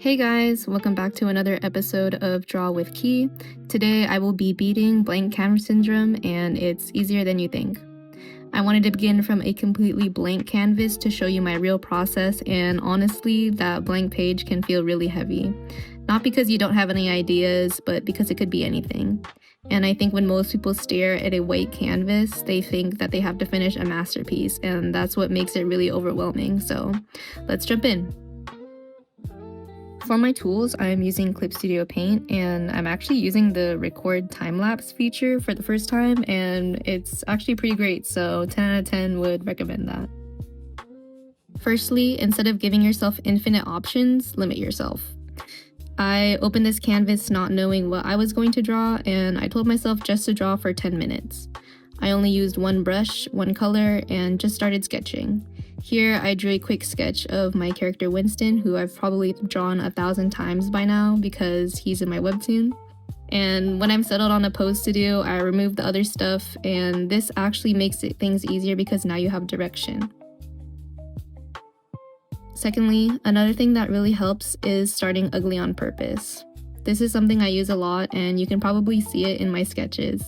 Hey guys, welcome back to another episode of Draw with Key. Today I will be beating blank canvas syndrome, and it's easier than you think. I wanted to begin from a completely blank canvas to show you my real process, and honestly, that blank page can feel really heavy. Not because you don't have any ideas, but because it could be anything. And I think when most people stare at a white canvas, they think that they have to finish a masterpiece, and that's what makes it really overwhelming. So let's jump in. For my tools, I'm using Clip Studio Paint, and I'm actually using the record time-lapse feature for the first time, and it's actually pretty great, so 10 out of 10 would recommend that. Firstly, instead of giving yourself infinite options, limit yourself. I opened this canvas not knowing what I was going to draw, and I told myself just to draw for 10 minutes. I only used one brush, one color, and just started sketching. Here, I drew a quick sketch of my character Winston, who I've probably drawn 1,000 times by now because he's in my webtoon. And when I'm settled on a pose to do, I remove the other stuff, and this actually makes things easier because now you have direction. Secondly, another thing that really helps is starting ugly on purpose. This is something I use a lot, and you can probably see it in my sketches.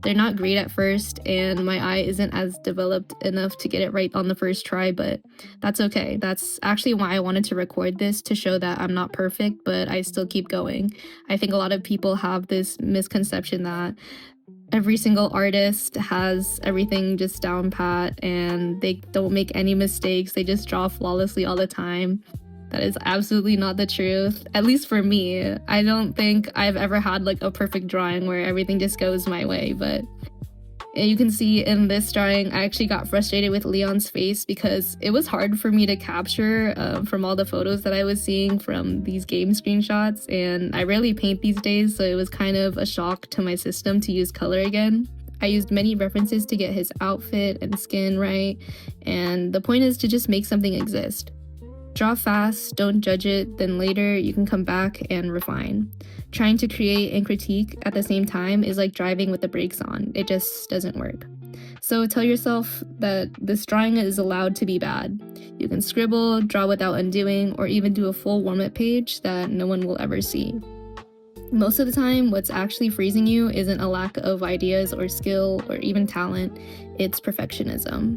They're not great at first, and my eye isn't as developed enough to get it right on the first try, but that's okay. That's actually why I wanted to record this, to show that I'm not perfect, but I still keep going. I think a lot of people have this misconception that every single artist has everything just down pat, and they don't make any mistakes. They just draw flawlessly all the time. That is absolutely not the truth, at least for me. I don't think I've ever had like a perfect drawing where everything just goes my way, but you can see in this drawing, I actually got frustrated with Leon's face because it was hard for me to capture from all the photos that I was seeing from these game screenshots, and I rarely paint these days, so it was kind of a shock to my system to use color again. I used many references to get his outfit and skin right, and the point is to just make something exist. Draw fast, don't judge it, then later you can come back and refine. Trying to create and critique at the same time is like driving with the brakes on. It just doesn't work. So tell yourself that this drawing is allowed to be bad. You can scribble, draw without undoing, or even do a full warm-up page that no one will ever see. Most of the time, what's actually freezing you isn't a lack of ideas or skill or even talent, it's perfectionism.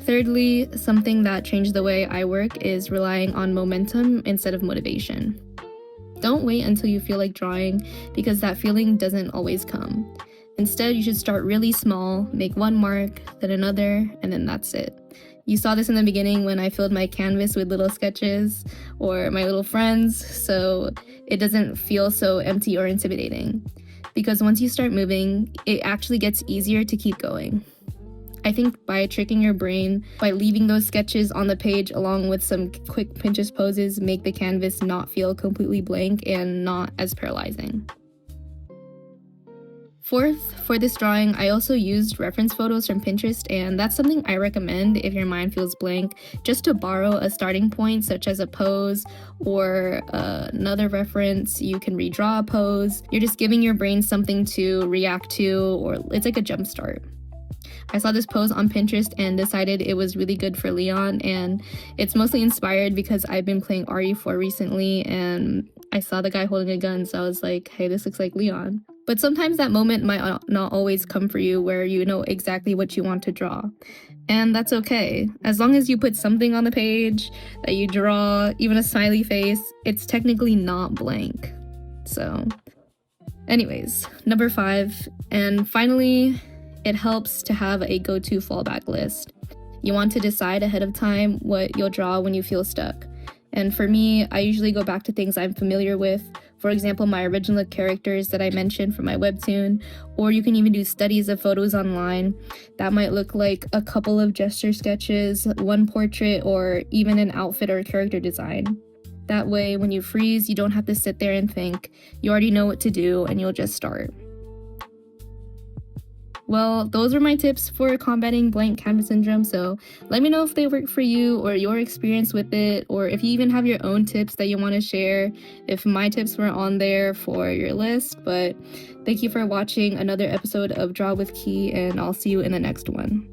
Thirdly, something that changed the way I work is relying on momentum instead of motivation. Don't wait until you feel like drawing, because that feeling doesn't always come. Instead, you should start really small, make one mark, then another, and then that's it. You saw this in the beginning when I filled my canvas with little sketches or my little friends, so it doesn't feel so empty or intimidating. Because once you start moving, it actually gets easier to keep going. I think by tricking your brain, by leaving those sketches on the page along with some quick Pinterest poses, make the canvas not feel completely blank and not as paralyzing. Fourth, for this drawing, I also used reference photos from Pinterest, and that's something I recommend if your mind feels blank, just to borrow a starting point such as a pose or another reference. You can redraw a pose. You're just giving your brain something to react to, or it's like a jump start. I saw this pose on Pinterest and decided it was really good for Leon, and it's mostly inspired because I've been playing RE4 recently and I saw the guy holding a gun, so I was like, hey, this looks like Leon. But sometimes that moment might not always come for you where you know exactly what you want to draw. And that's okay. As long as you put something on the page that you draw, even a smiley face, it's technically not blank. So anyways, number 5, and finally, it helps to have a go-to fallback list. You want to decide ahead of time what you'll draw when you feel stuck. And for me, I usually go back to things I'm familiar with. For example, my original characters that I mentioned from my webtoon, or you can even do studies of photos online. That might look like a couple of gesture sketches, one portrait, or even an outfit or character design. That way, when you freeze, you don't have to sit there and think. You already know what to do, and you'll just start. Well, those are my tips for combating blank canvas syndrome, so let me know if they work for you or your experience with it, or if you even have your own tips that you want to share, if my tips were on there for your list. But thank you for watching another episode of Draw with Key, and I'll see you in the next one.